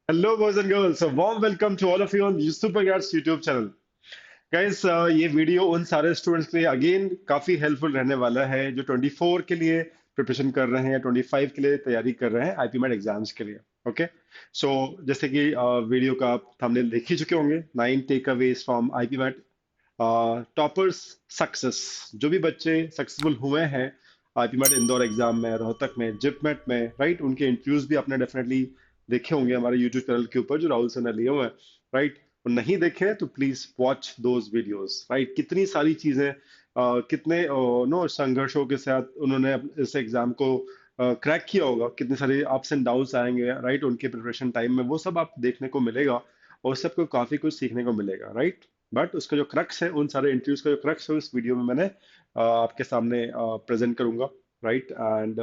Hello, boys and girls. A warm welcome to all of you on Super Guards YouTube channel. Guys, ये video उन सारे students के लिए again काफी helpful रहने वाला है जो 24 के लिए प्रिपरेशन कर रहे हैं या 25 के लिए तैयारी कर रहे हैं आईपी मैट एग्जाम्स के लिए। ओके, सो जैसे कि वीडियो का आप थंबनेल देख ही चुके होंगे, 9 takeaways from IP MAT toppers success. जो भी बच्चे सक्सेसफुल हुए हैं आईपी मैट इंदौर एग्जाम में, रोहतक में, जिप मैट में, राइट, उनके इंटरव्यूज भी आपने डेफिनेटली देखे होंगे हमारे यूट्यूब चैनल के ऊपर जो राहुल सर ने लिए हुए हैं, राइट। और नहीं देखे तो please watch those videos, right. कितनी सारी चीजें कितने नो संघर्षों के साथ उन्होंने इस एग्जाम को क्रैक किया होगा, कितने सारे अप्स एंड डाउन्स आएंगे, राइट, उनके प्रिपरेशन टाइम में वो सब आप देखने को मिलेगा और सबको काफी कुछ सीखने को मिलेगा, राइट। बट उसका जो क्रक्स है, उन सारे इंटरव्यूज का जो क्रक्स है, उस वीडियो में मैंने आपके सामने प्रेजेंट करूंगा, राइट। एंड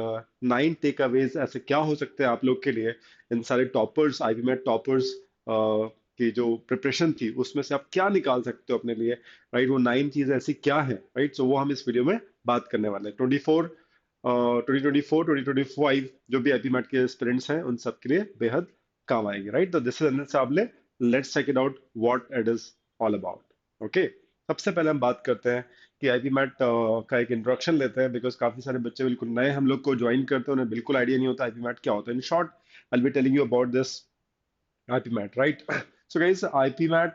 9 टेकअवेज ऐसे क्या हो सकते हैं आप लोग के लिए, इन सारे टॉपर्स, आईपी में टॉपर्स की जो प्रिपरेशन थी उसमें से आप क्या निकाल सकते हो अपने लिए, राइट। वो 9 चीजें ऐसी क्या है, राइट। सो वो हम इस वीडियो में बात करने वाले हैं। 2024 जो भी आईपी मैट के एस्पिरेंट्स हैं उन सब के लिए बेहद काम आएगी, राइट। तो this is Anil Sable. Let's check it out what it is all about. Okay, सबसे पहले हम बात करते हैं कि आईपी मैट का एक इंट्रोडक्शन लेते हैं, बिकॉज काफी सारे बच्चे बिल्कुल नए हम लोग को ज्वाइन करते हैं, उन्हें बिल्कुल आइडिया नहीं होता आईपी मैट क्या होता है। In short, I will be telling you about this IP MAT, right. So guys, IP MAT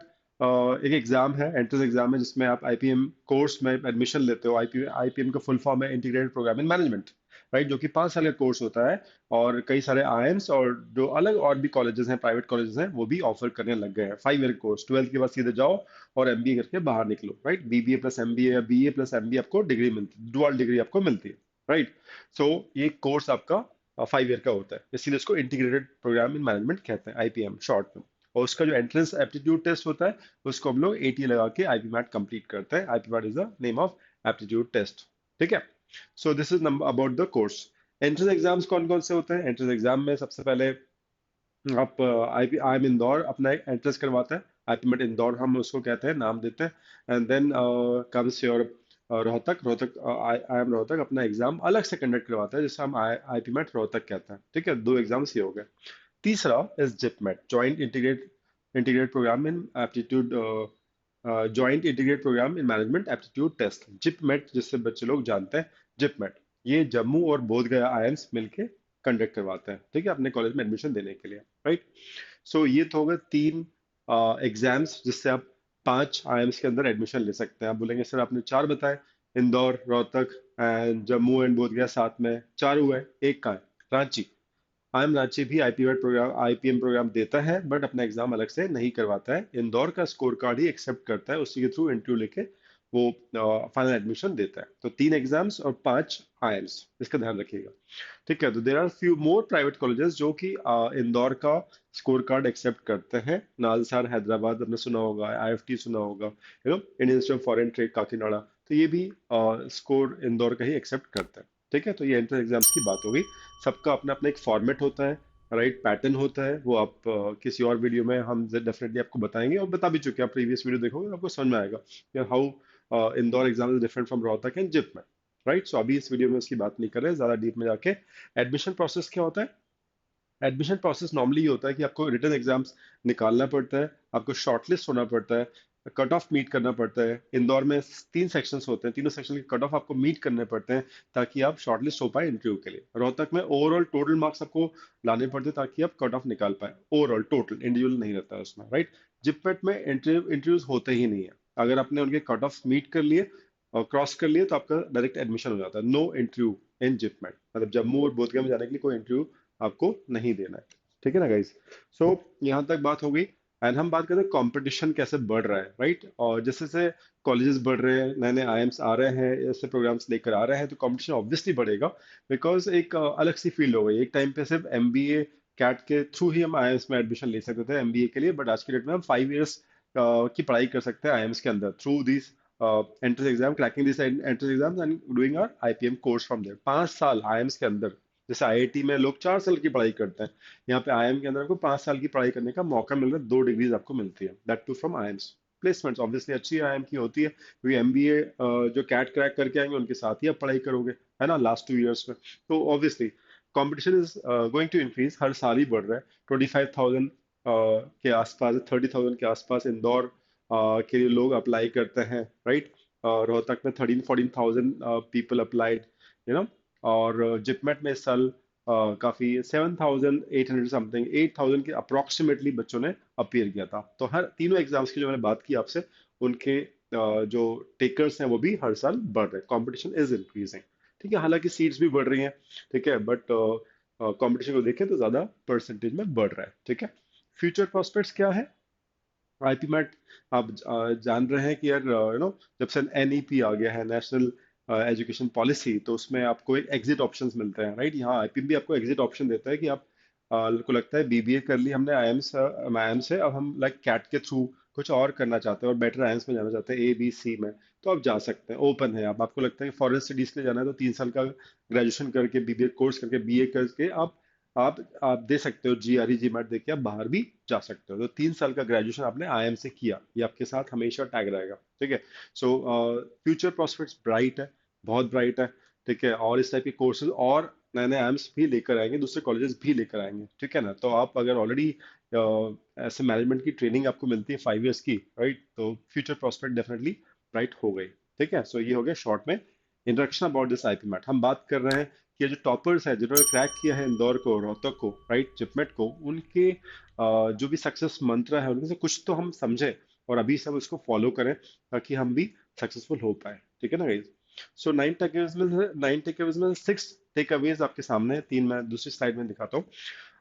एक एग्जाम है, एंट्रेंस एग्जाम है, जिसमें आप आईपीएम कोर्स में एडमिशन लेते हो। आईपीएम का फुल फॉर्म है integrated program in management, right, जो कि 5 साल का कोर्स होता है। और कई सारे आईएम्स और जो अलग और भी कॉलेजेस हैं, प्राइवेट कॉलेजेस हैं, वो भी ऑफर करने लग गए हैं 5 ईयर कोर्स। 12th के बाद सीधे जाओ और एमबीए करके बाहर निकलो, राइट। बीबीए प्लस एमबीए या बीए प्लस एमबीए आपको डिग्री मिलती है, डुअल डिग्री आपको मिलती है, राइट। सो ये कोर्स आपका 5 ईयर का होता है, इसीलिए इसको इंटीग्रेटेड प्रोग्राम इन मैनेजमेंट कहते हैं, आईपीएम शॉर्ट में। और उसका जो एंट्रेंस एप्टीट्यूड टेस्ट होता है उसको हम लोग एटी लगा के आईपी मैट कंप्लीट करते हैं। IPMAT is the name of aptitude test, ठीक है। So this is about the course. Entrance exams कौन कौन से होते हैं? एंट्रेंस एग्जाम में सबसे पहले आप आईपी आई एम इंदौर अपना एंट्रेंस करवाता है। आईपी मेट इंदौर हम उसको कहते हैं, नाम देते हैं। And then comes your Rohtak. Rohtak I M Rohtak अपना एग्जाम अलग से कंडक्ट करवाता है, जिसे हम आईपी मेट रोहतक कहते हैं, ठीक है। 2 एग्जाम्स ये हो गए। तीसरा is JIPMAT, joint integrate integrate program in aptitude, joint integrate program in management aptitude test, JIPMAT, जिससे बच्चे लोग जानते हैं जिपमेट। ये जम्मू और बोध गया आईएम्स मिलके कंडक्ट करवाते हैं, ठीक है, अपने कॉलेज में एडमिशन देने के लिए, राइट। सो ये तो हो गए 3 एग्जाम्स जिससे आप 5 आईएम्स के अंदर एडमिशन ले सकते हैं। आप बोलेंगे सर आपने 4 बताए, इंदौर, रोहतक एंड जम्मू एंड बोध गया, साथ में 4 हुए, एक कहाँ है? रांची। आईएम रांची भी आईपीएम प्रोग्राम देता है, बट अपना एग्जाम अलग से नहीं करवाता है। इंदौर का स्कोर कार्ड ही एक्सेप्ट करता है, उसी के थ्रू इंटरव्यू लेके वो फाइनल एडमिशन देता है। तो 3 एग्जाम्स और 5 आईएम्स, इसका ध्यान रखिएगा, ठीक है। तो there are few more private colleges जो कि इंदौर का स्कोर कार्ड एक्सेप्ट करते हैं। नालसार हैदराबाद आपने सुना होगा, आईएफटी सुना होगा, Indian institute of foreign trade Kakinada, तो ये भी स्कोर इंदौर का ही एक्सेप्ट करता है, ठीक है। तो ये एंट्रेंस एग्जाम्स की बात हो गई। सबका अपना अपना एक फॉर्मेट होता है, राइट, पैटर्न होता है। वो आप किसी और वीडियो में हम डेफिनेटली आपको बताएंगे, और बता भी चुके हैं। आप प्रीवियस वीडियो देखोगे तो आपको समझ में आएगा कि how Indore exam is different from Rohtak and zip में, राइट। सो अभी इस वीडियो में उसकी बात नहीं कर रहे, ज्यादा डीप में जाके। एडमिशन प्रोसेस क्या होता है? एडमिशन प्रोसेस नॉर्मली ये होता है कि आपको रिटन एग्जाम्स निकालना पड़ता है, आपको शॉर्टलिस्ट होना पड़ता है, कट ऑफ मीट करना पड़ता है। इंदौर में 3 सेक्शंस होते हैं, तीनों सेक्शन के कट ऑफ आपको मीट करने पड़ते हैं ताकि आप शॉर्टलिस्ट हो पाए इंटरव्यू के लिए। रोहतक में ओवरऑल टोटल मार्क्स आपको लाने पड़ते हैं ताकि आप कट ऑफ निकाल पाए, ओवरऑल टोटल, इंडिविजुअल नहीं रहता है उसमें, राइट। जिपमेट में इंटरव्यूज होते ही नहीं है। अगर आपने उनके कट ऑफ मीट कर लिए और क्रॉस कर लिए तो आपका डायरेक्ट एडमिशन हो जाता है। नो इंटरव्यू इन जिपमेट, मतलब जम्मू और बोधगया में जाने के लिए कोई इंटरव्यू आपको नहीं देना है, ठीक है ना गाइस। सो यहाँ तक बात हो गई। एंड हम बात करते हैं कंपटीशन कैसे बढ़ रहा है, राइट। और जैसे जैसे कॉलेजेस बढ़ रहे हैं, नए नए आईएम्स आ रहे हैं, ऐसे प्रोग्राम्स लेकर आ रहे हैं, तो कंपटीशन ऑब्वियसली बढ़ेगा। बिकॉज एक अलग सी फील्ड हो गई। एक टाइम पे सिर्फ एमबीए कैट के थ्रू ही हम आईएम्स में एडमिशन ले सकते थे एमबीए के लिए, बट आज के डेट में हम 5 इयर्स की पढ़ाई कर सकते हैं आईएम्स के अंदर through this entrance exam, cracking this entrance exam and doing our IPM course from there. 5 साल आईएम्स के अंदर। जैसे आईआईटी में लोग 4 साल की पढ़ाई करते हैं, यहाँ पे आईएम के अंदर आपको 5 साल की पढ़ाई करने का मौका मिल रहा है। 2 डिग्रीज आपको मिलती है, that too from IIMs. Placements obviously अच्छी आईएम की होती है, क्योंकि एमबीए जो कैट क्रैक करके आएंगे उनके साथ ही आप पढ़ाई करोगे, है ना, लास्ट 2 इयर्स में। तो obviously competition is going to increase, हर साल ही बढ़ रहा है। 25,000 के आसपास, 30,000 के आसपास इंदौर के लिए लोग अप्लाई करते हैं, राइट। रोहतक में 13-14,000 पीपल अप्लाइड, नो। और जिपमेट में इस साल काफी 7,800 समथिंग, 8,000 के अप्रोक्सीमेटली बच्चों ने अपीयर किया था। तो हर तीनों एग्जाम्स की जो मैंने बात की आपसे, उनके जो टेकर्स हैं वो भी हर साल बढ़ रहे हैं, कॉम्पिटिशन इज इंक्रीजिंग। ठीक है, हालांकि सीट्स भी बढ़ रही हैं, ठीक है, बट कंपटीशन को देखें तो ज्यादा परसेंटेज में बढ़ रहा है। ठीक है, फ्यूचर प्रोस्पेक्ट्स क्या है आईपी मैट? आप जान रहे हैं कि यार, जब से एनईपी आ गया है, नेशनल एजुकेशन पॉलिसी, तो उसमें आपको एक एग्जिट ऑप्शंस मिलते हैं, राइट। यहाँ आईपी भी आपको एग्जिट ऑप्शन देता है कि आप को लगता है बीबीए कर ली हमने आईएम से, अब हम लाइक कैट के थ्रू कुछ और करना चाहते हैं और बेटर आईएम्स में जाना चाहते हैं, ए बी सी में, तो आप जा सकते हैं, ओपन है। आप आपको लगता है कि फॉरेन स्टडीज के लिए जाना है, तो 3 साल का ग्रेजुएशन करके, बीबीए कोर्स करके, बीए करके आप दे सकते हो, जीआरई जी मैट देके आप बाहर भी जा सकते हो। तो 3 साल का ग्रेजुएशन आपने आईएम से किया, ये आपके साथ हमेशा टैग रहेगा। ठीक है, सो फ्यूचर प्रोस्पेक्ट्स ब्राइट है, बहुत ब्राइट है। ठीक है, और इस टाइप के कोर्सेज और नए नए आईएम्स भी लेकर आएंगे, दूसरे कॉलेजेस भी लेकर आएंगे। ठीक है ना, तो आप अगर ऑलरेडी ऐसे मैनेजमेंट की ट्रेनिंग आपको मिलती है 5 इयर्स की, राइट, तो फ्यूचर प्रोस्पेक्ट डेफिनेटली ब्राइट हो गई। ठीक है, सो ये हो गया शॉर्ट में introduction about this IP mat. हम बात कर रहे हैं कि ये जो टॉपर्स है जिन्होंने क्रैक किया है इंदौर को, रोहतक को, राइट, जिपमेट को, उनके जो भी सक्सेस मंत्र है उनमें से कुछ तो हम समझें और अभी सब उसको फॉलो करें, ताकि हम भी सक्सेसफुल हो पाए। ठीक है ना गाइस? सो 9 टेकअवेज में 6 टेकअवेज आपके सामने हैं, 3 मैं दूसरी स्लाइड में दिखाता हूँ,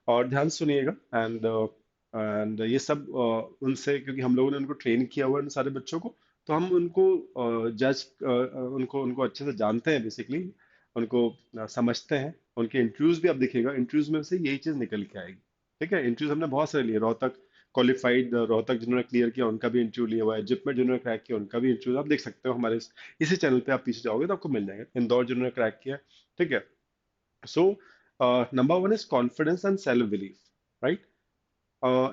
और ध्यान सुनिएगा। एंड ये सब उनसे, क्योंकि हम लोगों ने उनको ट्रेन किया हुआ है, उन सारे बच्चों को, तो हम उनको जज उनको उनको अच्छे से जानते हैं बेसिकली, उनको समझते हैं। उनके इंटरव्यूज भी आप देखिएगा, इंटरव्यूज में से यही चीज निकल के आएगी। ठीक है, इंटरव्यूज हमने बहुत सारे लिए, रोहतक क्वालिफाइड, रोहतक जिन्होंने क्लियर किया उनका भी इंटरव्यू लिया हुआ है, जिप में जिन्होंने क्रैक किया उनका भी इंटरव्यू आप देख सकते हो हमारे इसी चैनल पे। आप पीछे जाओगे तो आपको मिल जाएगा, इंदौर जिन्होंने क्रैक किया। ठीक है, so number one is confidence and self belief, right.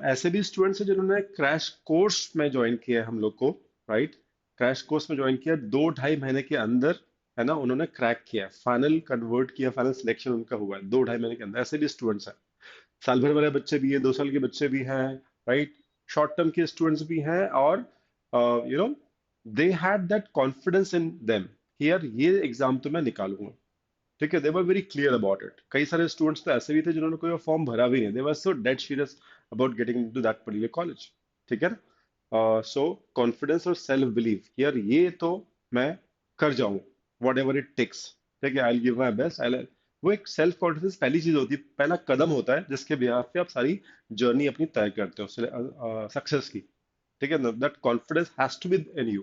ऐसे भी स्टूडेंट्स हैं जिन्होंने क्रैश कोर्स में ज्वाइन किया है हम लोग को, राइट। क्रैश कोर्स में ज्वाइन किया, 2-2.5 महीने के अंदर, है ना, उन्होंने क्रैक किया, फाइनल कन्वर्ट किया, फाइनल सिलेक्शन उनका हुआ है 2-2.5 महीने के अंदर। ऐसे भी स्टूडेंट्स हैं, साल भर वाले बच्चे भी हैं, 2 साल के बच्चे भी हैं, राइट, शॉर्ट टर्म के स्टूडेंट्स भी हैं, और you know they had that confidence in them कि यार ये एग्जाम तो मैं निकालूंगा। ठीक है, they were very clear about it. कई सारे स्टूडेंट्स तो ऐसे भी थे जिन्होंने कोई फॉर्म भरा भी नहीं, they were so dead serious about getting into that particular college. ठीक है ना, सो कॉन्फिडेंस और सेल्फ बिलीफ, यार ये तो मैं कर जाऊंगा, वट एवर इट टेक्स। ठीक है, आई गिव माई बेस्ट, आई, वो एक सेल्फ कॉन्फिडेंस पहली चीज होती है, पहला कदम होता है जिसके बिहाफ पे आप सारी जर्नी अपनी तय करते हो सक्सेस की। ठीक है ना, that confidence has to be in you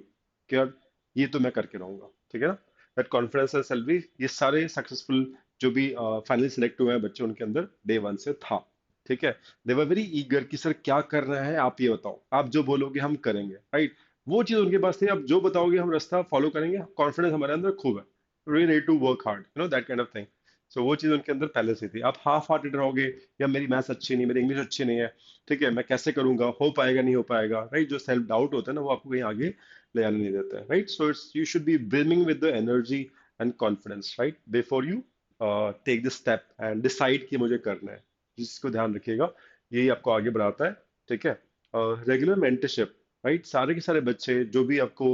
कि यार ये तो मैं करके रहूंगा। ठीक है ना, that confidence and self belief, ये सारे सक्सेसफुल जो भी फाइनली सिलेक्ट हुए हैं बच्चे, उनके अंदर डे वन से था। ठीक है, दे वर वेरी ईगर कि सर क्या करना है, आप ये बताओ, आप जो बोलोगे हम करेंगे, राइट। वो चीज उनके पास थी, आप जो बताओगे हम रास्ता फॉलो करेंगे, कॉन्फिडेंस हमारे अंदर खूब है, we need to work hard, that kind of thing. So वो चीज उनके अंदर पहले से थी। आप हाफ हार्टेड रहोगे, या मेरी मैथ्स अच्छी नहीं, मेरी इंग्लिश अच्छी नहीं है, ठीक है, मैं कैसे करूंगा, हो पाएगा नहीं हो पाएगा, राइट, जो सेल्फ डाउट होता है ना, वो आपको कहीं आगे ले आने नहीं देता है, right. So it's, you should be brimming with the energy and confidence, right, before you take the step and decide कि मुझे करना है। जिसको ध्यान रखिएगा, यही आपको आगे बढ़ाता है। ठीक है, रेगुलर मेंटरशिप, राइट, सारे के सारे बच्चे जो भी आपको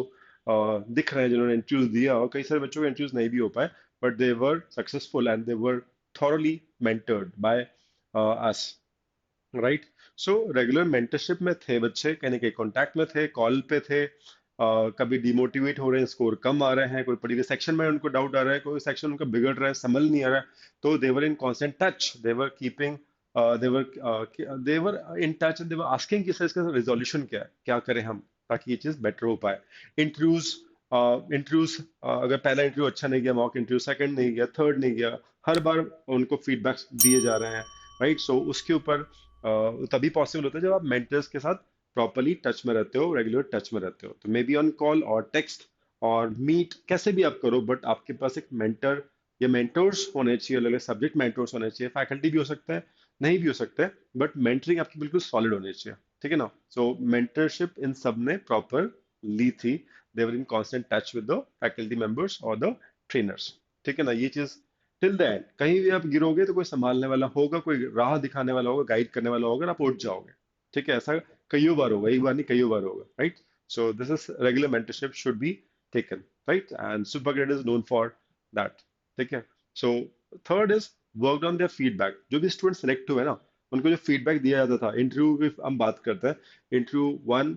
दिख रहे हैं जिन्होंने इंटरव्यूज दिया, और कई सारे बच्चों के इंटरव्यूज नहीं भी हो पाए, but they were successful and they were thoroughly mentored by us, right. So regular mentorship में थे बच्चे, कहीं ना कहीं कॉन्टैक्ट में थे, कॉल पे थे, कभी डिमोटिवेट हो रहे हैं, स्कोर कम आ रहे हैं, कोई पर्टिकुलर सेक्शन में उनको डाउट आ रहा है, कोई सेक्शन उनका बिगड़ रहा है, समझ नहीं आ रहा है, तो they're in constant touch, they're keeping, they're in touch, they're asking कि सर इसका रिजोल्यूशन क्या है, क्या करें हम ताकि ये चीज बेटर हो पाए। इंटरव्यूज, इंटरव्यूज, अगर पहला इंटरव्यू अच्छा नहीं गया, मॉक इंटरव्यू सेकंड नहीं गया, थर्ड नहीं गया, हर बार उनको फीडबैक दिए जा रहे हैं, राइट। सो उसके ऊपर तभी पॉसिबल होता है जब आप मेंटर्स के साथ प्रॉपरली टच में रहते हो, रेगुलर टच में रहते हो। तो मे बी ऑन कॉल और टेक्स्ट और मीट, कैसे भी आप करो, बट आपके पास एक मेंटर या मेंटर्स होने चाहिए, अलग अलग सब्जेक्ट मेंटर्स होने चाहिए, फैकल्टी भी हो सकता है, नहीं भी हो सकता है, बट मेंटरिंग आपकी बिल्कुल सॉलिड होनी चाहिए। ठीक है ना, सो मेंटरशिप इन सब ने प्रॉपर ली थी, they're in constant touch with the faculty members और द ट्रेनर्स। ठीक है ना, ये चीज टिल द एंड, कहीं भी आप गिरोगे तो कोई संभालने वाला होगा, कोई राह दिखाने वाला होगा, गाइड करने वाला होगा, और आप उठ जाओगे। ठीक है, ऐसा कईयों बार होगा, एक बार नहीं कईयों बार होगा, right? So this is regular mentorship should be taken, right? And super grade is known for that, ठीक है? So third is work on their feedback. जो भी स्टूडेंट सेलेक्ट हुए ना, उनको जो फीडबैक दिया जाता था इंटरव्यू की हम बात करते हैं, इंटरव्यू वन,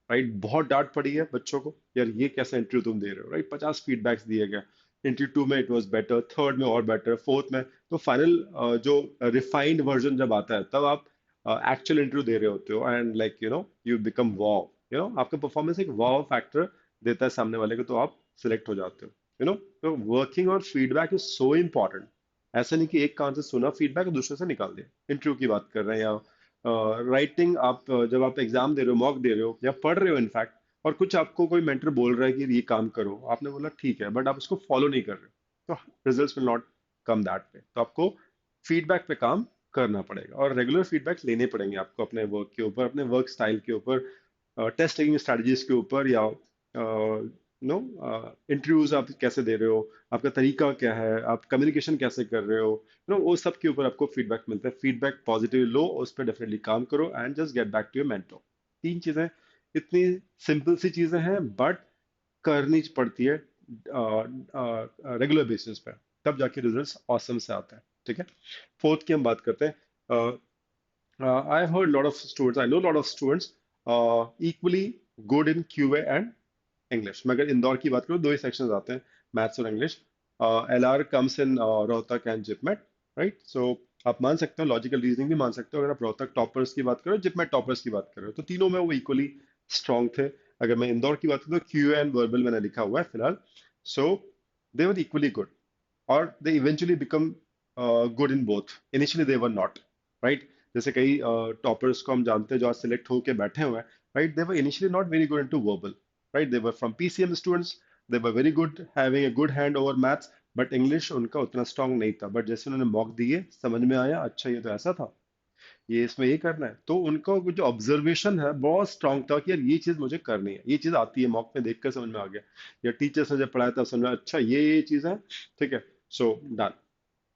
राइट? बहुत डांट पड़ी है बच्चों को, यार ये कैसा इंटरव्यू तुम दे रहे हो, राइट? 50 फीडबैक्स दिए गए। इंटरव्यू टू में इट वाज बेटर, थर्ड में और बेटर, फोर्थ में, तो फाइनल जो रिफाइंड वर्जन जब आता है तब आप एक्चुअल इंटरव्यू दे रहे होते हो, एंड लाइक यू बिकम वाव, आपका परफॉर्मेंस एक वाव फैक्टर देता है सामने वाले को, तो आप सिलेक्ट हो जाते हो, तो वर्किंग और फीडबैक इज सो इम्पोर्टेंट। ऐसा नहीं कि एक कान से सुना फीडबैक और दूसरे से निकाल दिया। इंटरव्यू की बात कर रहे हैं, या राइटिंग, आप जब आप एग्जाम दे रहे हो, मॉक दे रहे हो या पढ़ रहे हो इनफैक्ट, और कुछ आपको कोई मेंटर बोल रहा है कि ये काम करो, आपने बोला ठीक है, बट आप उसको फॉलो नहीं कर रहे हो, तो results will not come that way. तो आपको फीडबैक पे काम करना पड़ेगा, और रेगुलर फीडबैक लेने पड़ेंगे आपको अपने वर्क के ऊपर, अपने वर्क स्टाइल के ऊपर, टेस्ट टेकिंग स्ट्रेटजीज के ऊपर, या नो इंटरव्यूज आप कैसे दे रहे हो, आपका तरीका क्या है, आप कम्युनिकेशन कैसे कर रहे हो, वो सब के ऊपर आपको फीडबैक मिलता है। फीडबैक पॉजिटिव लो, उस पर डेफिनेटली काम करो, and just get back to your mentor. तीन चीजें, इतनी सिंपल सी चीजें हैं, बट करनी पड़ती है रेगुलर बेसिस पे, तब जाके रिजल्ट्स ऑसम से आते हैं, ठीक है? फोर्थ की हम बात करते हैं। I heard lot of students, I know lot of students equally good in QA and English. मैं अगर इंदौर की बात करूँ, दो ही सेक्शंस आते हैं, मैथ्स और English. LR comes in Rohtak and JIPMAT, right? So आप मान सकते हो, लॉजिकल रीजनिंग भी मान सकते हो, अगर आप रोहतक टॉपर्स की बात करो, जिपमेट टॉपर्स की बात करो, तो तीनों में वो इक्वली स्ट्रांग थे। अगर मैं इंदौर की बात करूँ, तो क्यू एंड वर्बल मैंने लिखा हुआ है फिलहाल। सो दे वर इक्वली गुड, और they eventually become good in both. Initially they were not, right? जैसे कई टॉपर्स को हम जानते हैं जो आज सिलेक्ट होके बैठे हुए हैं, right? They were initially not very good into verbal, right? They were from PCM students. They were very good, having a good hand over maths, but English उनका उतना strong नहीं था। बट जैसे उन्होंने मॉक दिए, समझ में आया, अच्छा ये तो ऐसा था, ये इसमें ये करना है, तो उनका वो जो ऑब्जर्वेशन है बहुत स्ट्रांग था कि यार ये चीज मुझे करनी है, ये चीज आती है, मॉक में देखकर समझ में आ गया, या टीचर्स ने जब पढ़ाया था समझ में आया, अच्छा ये चीज है, ठीक है? So done.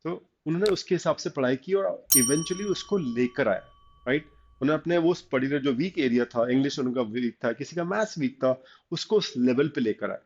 तो उन्होंने उसके हिसाब से पढ़ाई की और इवेंचुअली उसको लेकर आया, राइट? उन्होंने अपने वो उस पर्टिकुलर जो वीक एरिया था, इंग्लिश उनका वीक था, किसी का मैथ्स वीक था, उसको उस लेवल पे लेकर आए,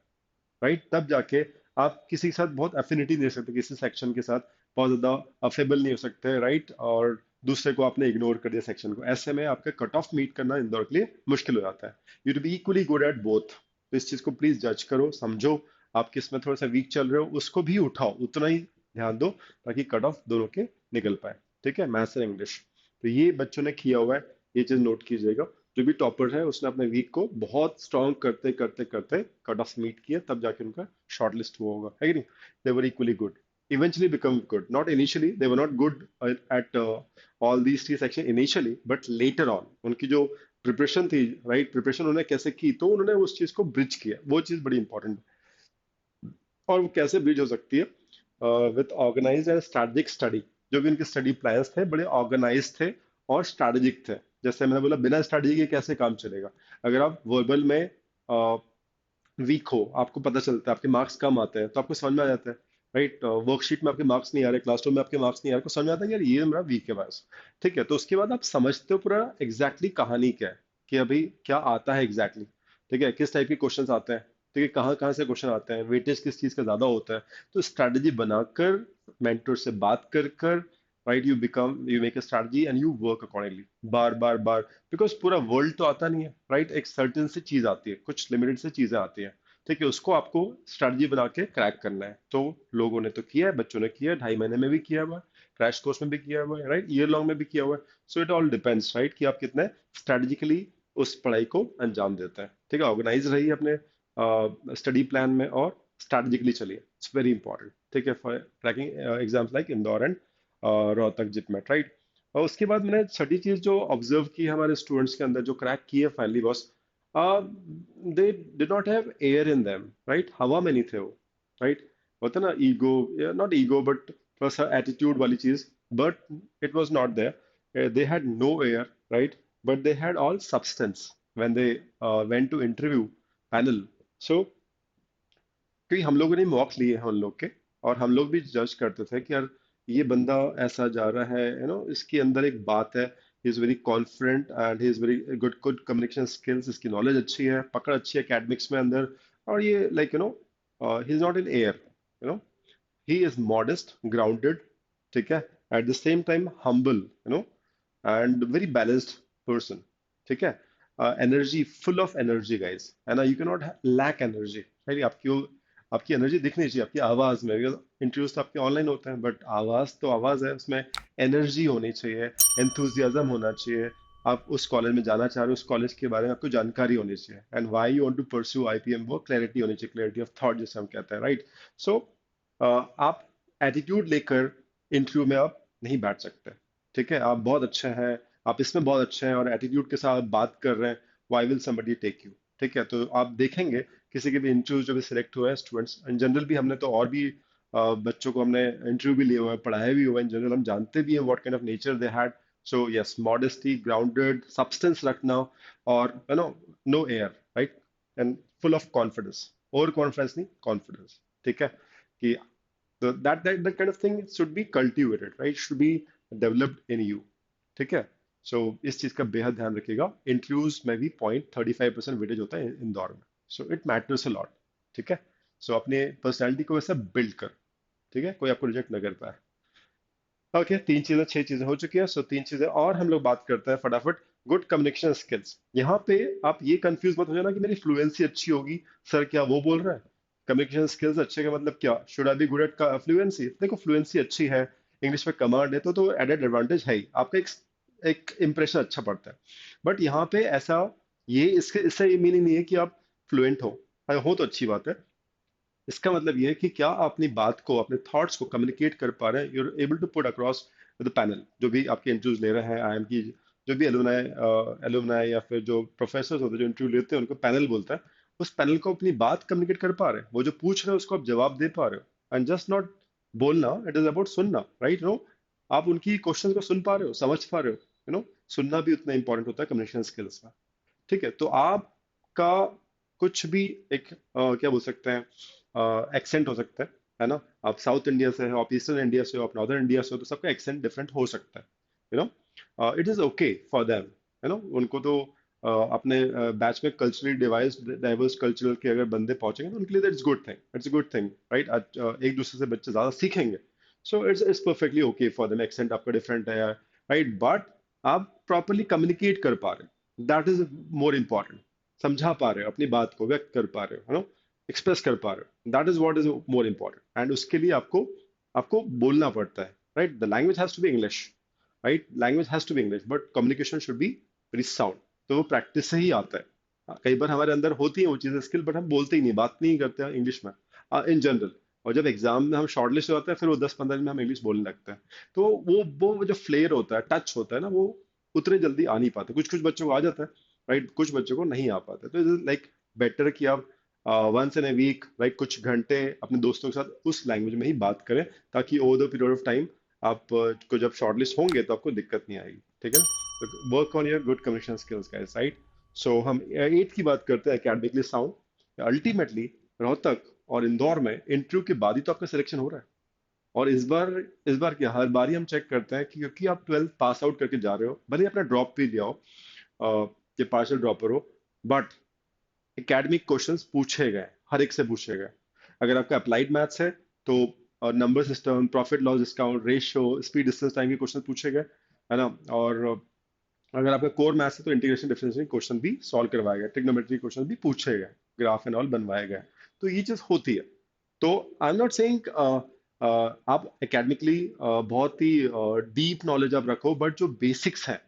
राइट? तब जाके आप किसी के साथ बहुत एफिनिटी नहीं दे सकते, किसी सेक्शन के साथ बहुत ज्यादा अफेबल नहीं हो सकते, राइट? और दूसरे को आपने इग्नोर कर दिया सेक्शन को, ऐसे में आपका कट ऑफ मीट करना इंदौर के लिए मुश्किल हो जाता है। You to be equally good at both. तो इस चीज को प्लीज जज करो, समझो, आप किस में थोड़ा सा वीक चल रहे हो, उसको भी उठाओ, उतना ही ध्यान दो, ताकि कट ऑफ दोनों के निकल पाए, ठीक है? मैथ्स और इंग्लिश, तो ये बच्चों ने किया हुआ है, ये चीज नोट कीजिएगा। जो भी टॉपर है उसने अपने वीक को बहुत स्ट्रॉन्ग करते करते करते कट ऑफ मीट किया, तब जाके उनका शॉर्ट लिस्ट हुआ होगा, है कि नहीं? They were equally good, eventually become good, not initially, they were not good at all these three section initially, but later on उनकी जो प्रिपरेशन थी, राइट? प्रिपरेशन उन्होंने कैसे की, तो उन्होंने उस चीज को ब्रिज किया, वो चीज बड़ी इंपॉर्टेंट। और वो कैसे ब्रिज हो सकती है? With organised and strategic study. जो भी उनके स्टडी प्लान्स थे बड़े ऑर्गेनाइज थे और स्ट्रैटेजिक थे। जैसे मैंने बोला, बिना स्ट्रैटेजी के कैसे काम चलेगा? अगर आप वर्बल में वीक हो, आपको पता चलता है, आपके मार्क्स कम आते हैं, तो आपको समझ में आ जाता है, राइट? वर्कशीट में आपके मार्क्स नहीं आ रहे, क्लासरूम में आपके मार्क्स नहीं आ रहे, आपको समझ में आता है कि यार ये मेरा वीक है बस, ठीक है? तो उसके बाद आप समझते हो पूरा एग्जैक्टली कहानी क्या है, कि अभी क्या आता है एग्जैक्टली, ठीक है? किस टाइप के क्वेश्चंस आते हैं, ठीक है? कहाँ कहाँ से क्वेश्चन आते हैं, वेटेज किस चीज का ज्यादा होता है, तो स्ट्रैटेजी बनाकर, मेंटर से बात कर कर, right? You make a strategy and you work accordingly, bar bar bar. Because पूरा वर्ल्ड तो आता नहीं है, राइट? एक सर्टेन सी चीज आती है, कुछ लिमिटेड से चीजें आती हैं, ठीक है? उसको आपको स्ट्रैटेजी बना के क्रैक करना है। तो लोगों ने तो किया है, बच्चों ने किया है, 2.5 महीने में भी किया हुआ है, क्रैश कोर्स में भी किया हुआ है, राइट? ईयर लॉन्ग में भी किया हुआ है। So it all depends, right, कि आप कितने स्ट्रैटेजिकली उस पढ़ाई को अंजाम देते हैं, ठीक है? ऑर्गेनाइज रहिए अपने स्टडी प्लान में, और स्ट्रैटेजिकली चलिए, इट्स वेरी इंपॉर्टेंट, ठीक है? For cracking exams like Indore and Rohtak JIPMAT, right? और उसके बाद मैंने छठी चीज जो ऑब्जर्व की हमारे स्टूडेंट्स के अंदर, जो क्रैक की है finally boss, they did not have air in them, right? हवा में नहीं थे वो, राइट? होता ना ईगो, नॉट ईगो बट थोड़ा सा एटीट्यूड वाली चीज, but it was not there, they had no air, right? But they had all substance when they went to interview panel. So क्योंकि हम लोगों ने मॉक लिए हैं उन लोग के, और हम लोग भी जज करते थे कि यार ये बंदा ऐसा जा रहा है, इसके अंदर एक बात है, he is very confident and he is very good good communication skills, इसकी नॉलेज अच्छी है, पकड़ अच्छी है एकेडमिक्स में अंदर। और ये like he is not in air, you know he is modest, grounded, ठीक है, at the same time humble, and very balanced person, ठीक है। Energy, full of energy guys, है ना, you can not lack energy, right. आपकी energy दिखनी चाहिए आपकी आवाज में। इंटरव्यूज तो आपके ऑनलाइन होते हैं, बट आवाज तो आवाज है, उसमें एनर्जी होनी चाहिए, एंथुजियाज्म होना चाहिए। आप उस कॉलेज में जाना चाह रहे हो, उस कॉलेज के बारे में आपको जानकारी होनी चाहिए, and why you want to pursue IPM, वो क्लैरिटी होनी चाहिए, क्लैरिटी ऑफ थॉट जिसे हम कहते हैं, राइट। सो आप एटीट्यूड लेकर इंटरव्यू में आप नहीं बैठ सकते, ठीक है। आप बहुत अच्छे हैं, आप इसमें बहुत अच्छे हैं और एटीट्यूड के साथ बात कर रहे हैं, why will somebody take you, ठीक है। तो आप देखेंगे किसी के भी इंटरव्यू जो भी सिलेक्ट हुए हैं स्टूडेंट्स इन जनरल, भी हमने तो और भी बच्चों को हमने इंटरव्यू भी लिए हुए हैं, पढ़ाया भी हुआ है इन जनरल, हम जानते भी हैं what kind of nature they had. So yes, modesty, grounded, substance रखना, और no air, right, and full of confidence, over confidence नहीं, कॉन्फिडेंस, ठीक है। कि तो that kind of thing should be cultivated, right, should be developed in you, ठीक है। सो इस चीज का बेहद ध्यान रखिएगा। इंटरव्यूज में भी 0.35% वेटेज होता है इंदौर में, so it matters a lot, ठीक है। सो अपने पर्सनैलिटी को वैसा बिल्ड कर, ठीक है, कोई आपको रिजेक्ट ना कर पाए। ओके, तीन चीजें, छह चीजें हो चुकी हैं, सो तीन चीजें और हम लोग बात करते हैं फटाफट। गुड कम्युनिकेशन स्किल्स, यहाँ पे आप ये कंफ्यूज मत हो जाना कि मेरी फ्लुएंसी अच्छी होगी, सर क्या वो बोल रहा है। कम्युनिकेशन स्किल्स अच्छे का मतलब क्या, should I be good at fluency. देखो, फ्लुएंसी अच्छी है, इंग्लिश में कमांड है, तो एडेड एडवांटेज है ही, आपका एक एक इंप्रेशन अच्छा पड़ता है। बट यहाँ पे ऐसा, ये इसके इससे ये मीनिंग नहीं है कि आप फ्लुएंट हो, हाँ, हो तो अच्छी बात है। इसका मतलब ये है कि क्या आप अपनी बात को, अपने थॉट्स को कम्युनिकेट कर पा रहे हैं, you are able to put across the panel, जो भी आपके इंटरव्यूज ले रहे हैं, आईएम की जो भी एलुमनाई एलुमनाई या फिर जो प्रोफेसर होते हैं जो इंटरव्यू लेते हैं, उनको पैनल बोलता है। उस पैनल को अपनी बात कम्युनिकेट कर पा रहे हैं, वो जो पूछ रहे हैं उसको आप जवाब दे पा रहे हो, एंड जस्ट नॉट बोलना, इट इज अबाउट सुनना, राइट। आप उनकी क्वेश्चन को सुन पा रहे हो, समझ पा रहे हो, सुनना भी उतना इंपॉर्टेंट होता है कम्युनिकेशन स्किल्स में, ठीक है। तो आपका कुछ भी एक क्या बोल सकते हैं, एक्सेंट हो सकता है ना। आप साउथ इंडिया से हो, आप ईस्टर्न इंडिया से हो, आप नॉर्दर्न इंडिया से हो, तो सबका एक्सेंट डिफरेंट हो सकता है, it is okay for them, उनको तो अपने बैच में कल्चरली डिवाइस डाइवर्स कल्चरल के अगर बंदे पहुंचेंगे तो उनके लिए it's good thing, it's a good thing, right. एक दूसरे से बच्चे ज्यादा सीखेंगे, so it's perfectly okay for them, accent आपका डिफरेंट है, राइट। बट आप प्रॉपरली कम्युनिकेट कर पा रहे हो, दैट इज मोर इम्पॉर्टेंट। समझा पा रहे हो, अपनी बात को व्यक्त कर पा रहे हो, एक्सप्रेस कर पा रहे हो, that is what is more important. And उसके लिए आपको आपको बोलना पड़ता है, right. The language has to be English, right, language has to be English, but communication should be very sound. तो वो प्रैक्टिस से ही आता है। कई बार हमारे अंदर होती है वो चीजें, स्किल, बट हम बोलते ही नहीं, बात नहीं करते हैं इंग्लिश में इन जनरल। और जब एग्जाम में हम शॉर्टलिस्ट हो जाते हैं, फिर वो 10-15 दिन में हम इंग्लिश बोलने लगते हैं। तो वो जो फ्लेयर होता है, टच होता है ना, वो उतने जल्दी आ नहीं पाते। कुछ कुछ बच्चों को आ जाता है, राइट, कुछ बच्चों को नहीं आ पाता। तो लाइक बेटर कि आप once in a week, right, कुछ घंटे अपने दोस्तों के साथ उस लैंग्वेज में ही बात करें, ताकि over the period of time आप को जब शॉर्टलिस्ट होंगे तो आपको दिक्कत नहीं आएगी, ठीक है ना। तो work on your good communication skills guys, right. So हम एट की बात करते हैं, एकेडमिकली साउंड। अल्टीमेटली रोहतक और इंदौर में इंटरव्यू के बाद ही तो आपका सिलेक्शन हो रहा है। और इस बार क्या, हर बार ही हम चेक करते हैं कि क्योंकि आप 12th पास आउट करके जा रहे हो, भले ही अपना ड्रॉप भी दिया हो, कि पार्शियल ड्रॉपर हो, बट एकेडमिक क्वेश्चंस पूछे गए, हर एक से पूछे गए। अगर आपका अप्लाइड मैथ्स है तो number system, profit loss discount ratio, speed distance time के क्वेश्चन पूछे गए, है ना। और अगर आपका कोर मैथ्स है तो इंटीग्रेशन डिफरेंशिएशन क्वेश्चन भी सॉल्व करवाए गए, ट्रिग्नोमेट्री क्वेश्चन भी पूछे गए, ग्राफ एंड ऑल बनवाए गए। तो ये चीज होती है। तो आई एम नॉट सेइंग आप एकेडमिकली बहुत ही डीप नॉलेज आप रखो, बट जो बेसिक्स हैं,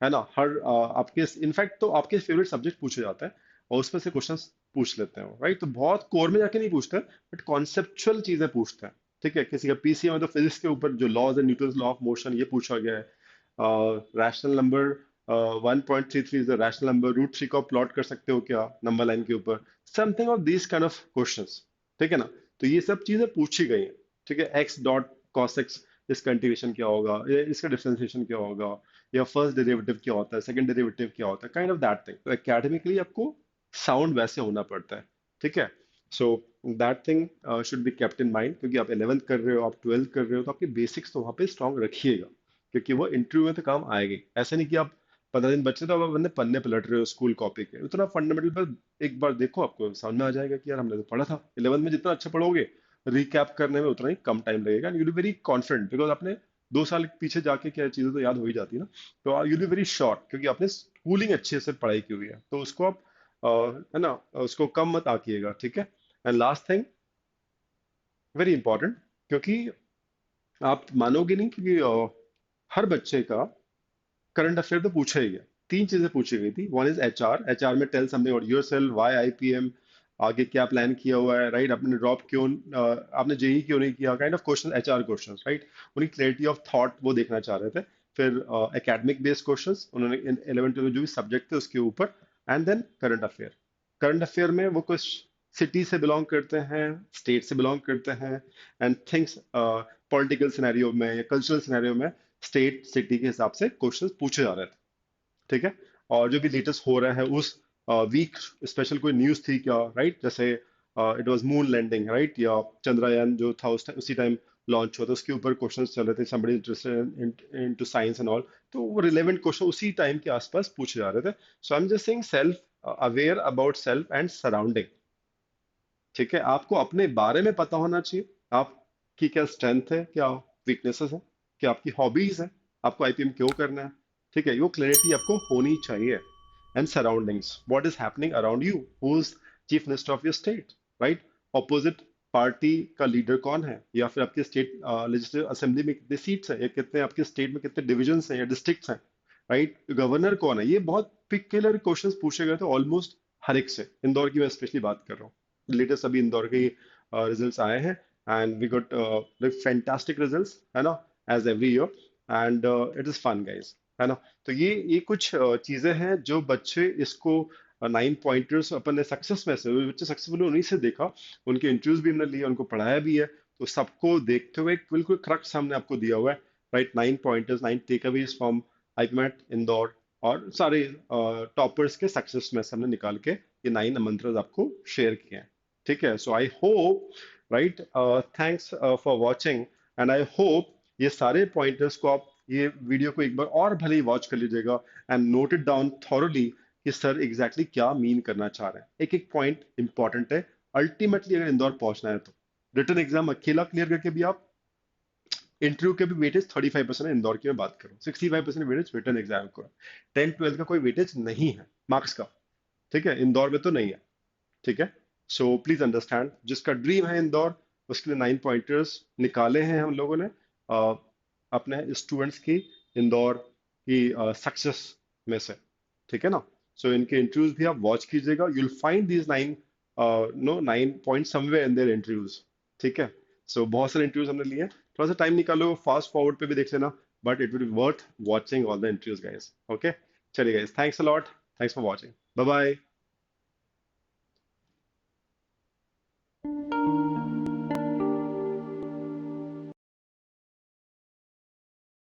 है ना, हर आपके इनफैक्ट तो आपके फेवरेट सब्जेक्ट पूछे जाते हैं और उसमें से क्वेश्चंस पूछ लेते हैं, राइट। तो बहुत कोर में जाके नहीं पूछते, बट कॉन्सेप्चुअल चीजें पूछते हैं, ठीक है। किसी का पीसीएम में तो फिजिक्स के ऊपर जो laws and Newton law of motion ये पूछा गया है। Rational number 1.33 is the rational number, root three को प्लॉट कर सकते हो क्या नंबर लाइन के ऊपर, something of this kind of questions, ठीक है ना। तो ये सब चीजें पूछी गई हैं, ठीक है। एक्स डॉट कॉस एक्स, इसका इंटीग्रेशन क्या होगा, इसका डिफरेंशिएशन क्या होगा, या फर्स्ट डेरिवेटिव क्या होता है, सेकंड डेरिवेटिव क्या होता है, काइंड ऑफ दैट थिंग। तो एकेडमिकली आपको साउंड वैसे होना पड़ता है, ठीक है। So that thing should be kept in mind, क्योंकि आप 11th कर रहे हो, आप 12th कर रहे हो, तो आपके बेसिक्स तो वहाँ पे स्ट्रांग रखिएगा, क्योंकि वो इंटरव्यू में तो काम आएगी। ऐसा नहीं कि आप 15 दिन बच्चे तो अब बंदे पन्ने पलट रहे हो स्कूल कॉपी के, उतना फंडामेंटल पर एक बार देखो आपको समझ में आ जाएगा कि यार हमने तो पढ़ा था। 11th में जितना अच्छा पढ़ोगे रिकैप करने में उतना ही कम टाइम लगेगा, and you be very confident because आपने 2 साल पीछे जाके क्या चीजें तो याद हो ही जाती है ना। तो यू बी वेरी श्योर क्योंकि आपने स्कूलिंग अच्छे से पढ़ाई की हुई है, तो उसको आप है ना, उसको कम मत आकिएगा, ठीक है। And last thing very important, क्योंकि आप मानोगे नहीं कि हर बच्चे का करंट अफेयर तो पूछा ही है। 3 चीजें पूछी गई थी। वन इज एचआर, एचआर में tell something about yourself, why IPM, आगे क्या प्लान किया हुआ है, राइट, आपने ड्रॉप क्यों, आपने जेई क्यों नहीं किया, kind of question, HR questions, right. उनकी क्लैरिटी ऑफ थॉट वो देखना चाह रहे थे। फिर एकेडमिक बेस्ड क्वेश्चंस उन्होंने 11 में जो भी सब्जेक्ट थे उसके ऊपर, and then current affair. Current affair में वो कुछ सिटी से बिलोंग करते हैं, स्टेट से बिलोंग करते हैं, एंड थिंग्स पॉलिटिकल सिनेरियो में या कल्चरल सिनेरियो में स्टेट सिटी के हिसाब से क्वेश्चंस पूछे जा रहे थे, ठीक है। और जो भी लेटेस्ट हो रहा है उस वीक स्पेशल कोई न्यूज़ थी क्या, राइट, जैसे it was moon landing, right, या चंद्रयान जो था उसी टाइम लॉन्च हुआ था, उसके ऊपर क्वेश्चंस चल रहे थे, somebody interested into science and all. तो वो रिलेवेंट क्वेश्चन उसी टाइम के आसपास पूछे जा रहे थे। So I am just saying self aware about self and surrounding, ठीक है। आपको अपने बारे में पता होना चाहिए, आपकी क्या स्ट्रेंथ है, क्या वीकनेसेस है, क्या आपकी हॉबीज है, आपको आईपीएम क्यों करना है, ठीक है। वो क्लैरिटी आपको होनी चाहिए। And surroundings, what is happening around you, who is chief minister of your state, right, opposite party का लीडर कौन है, या फिर आपके स्टेट लेजिस्लेटिव असेंबली में कितने सीट्स हैं, या कितने आपके स्टेट में कितने डिविजन्स हैं या डिस्ट्रिक्ट्स हैं, राइट, गवर्नर कौन है। ये बहुत पिक्युलर क्वेश्चंस पूछे गए थे ऑलमोस्ट हर एक से। इंदौर की मैं स्पेशली बात कर रहा हूँ, लेटेस्ट अभी इंदौर के रिजल्ट्स आए हैं, and we got fantastic results, है ना, as every year, and it is fun guys, है ना। तो ये कुछ चीजें हैं जो बच्चे इसको 9 पॉइंटर्स अपन ने सक्सेस में से, वो बच्चे सक्सेसफुल उन्हीं से देखा, उनके इंटरव्यूज भी हमने लिए, उनको पढ़ाया भी है। तो सबको देखते हुए एक बिल्कुल क्रक्स हमने आपको दिया हुआ है, right, 9 pointers, 9 takeaways from IPMAT Indore, और सारे टॉपर्स के सक्सेस में से हमने निकाल के ये 9 मंत्र आपको शेयर किए हैं, ठीक है। So I hope, right, thanks for watching, and I hope ये सारे पॉइंटर्स को आप ये वीडियो को एक बार और भले ही वॉच कर लीजिएगा, and note it down thoroughly कि सर एग्जैक्टली क्या मीन करना चाह रहे हैं। एक एक पॉइंट इंपॉर्टेंट है। अल्टीमेटली अगर इंदौर पहुंचना है तो रिटर्न एग्जाम अकेला क्लियर करके भी आप, इंटरव्यू के भी वेटेज 35% है, इंदौर की मैं बात करूँ 65% वेटेज रिटर्न एग्जाम को है। 10th 12th का कोई वेटेज नहीं है मार्क्स का, ठीक है, इंदौर में तो नहीं है, ठीक है। सो प्लीज अंडरस्टैंड, जिसका ड्रीम है इंदौर, उसके लिए 9 पॉइंटर्स निकाले हैं हम लोगों ने अपने स्टूडेंट्स की, इंदौर की सक्सेस में से, ठीक है ना। सो इनके इंटरव्यूज भी आप वॉच कीजिएगा, you'll find these 9 point somewhere in their interviews, ठीक है। सो बहुत सारे इंटरव्यूज हमने लिए हैं, थोड़ा सा टाइम निकालो, फास्ट फॉरवर्ड पे भी देख लेना, but it will be worth watching all the interviews guys, okay. चलिए guys, thanks a lot, thanks for watching, bye bye.